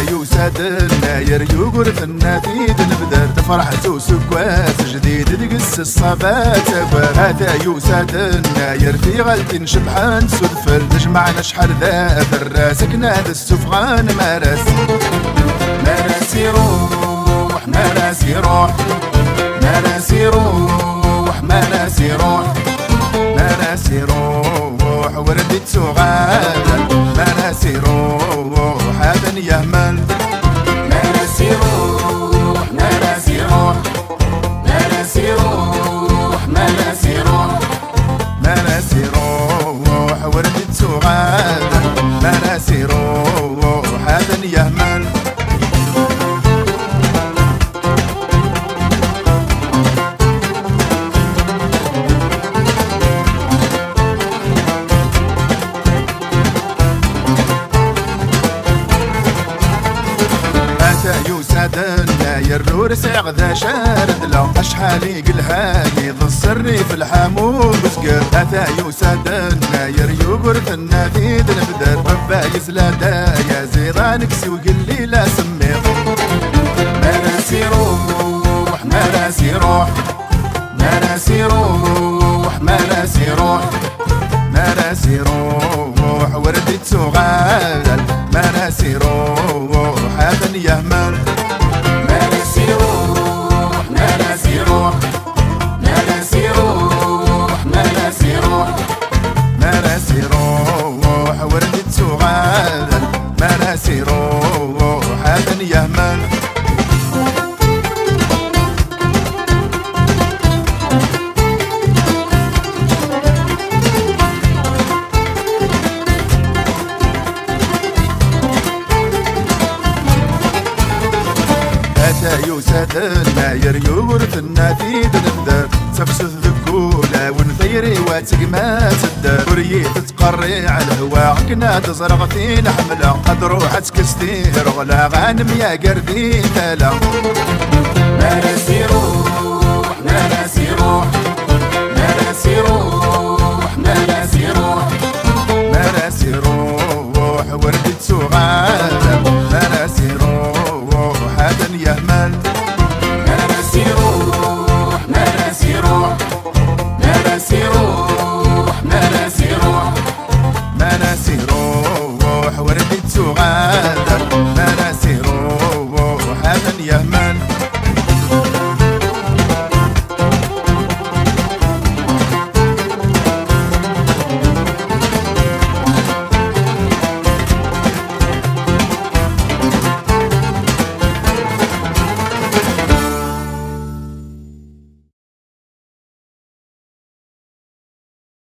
يوساد الناير يوغرث النافيد نبدر تفرحت وسكوات جديد تقس الصفات هذا يوساد الناير في غلط شبحان سدفل تجمعنا شحال ذا الراس كناد السفغان مارس يروح مارس يروح مارس يروح مارس يروح مارس يروح وردت سغاد مارس يروح هذا يهمل مارس يروح مارس يروح مارس يروح مارس يروح مارس يروح وردت سغاد مارس يروح هذا يهمل يوساد الناير نور سعغ ذا شارد لا اشحال يقلها يض السري في الحاموم بسكر اتا يوساد الناير يوغرث النافيد نبدر ربا يزلادا يا زيضانك وقل لي لا سميط مارس يروح مارس يروح مارس يروح مارس يروح مارس يروح وردت سغال مارس يروح هذا يهمل مارس يروح مارس يروح مارس يروح مارس يروح مارس يروح وردت سغال مارس يروح هذا يهمل يوساد الناير يورث النافيد نبدر سفسث ذكولة ونثيري واتقما تدر وريت تقري على الهوا كنا تزرغ في نحملة قد روحت كستير غلا غانم يا قردين تالا مارس يروح مارس يروح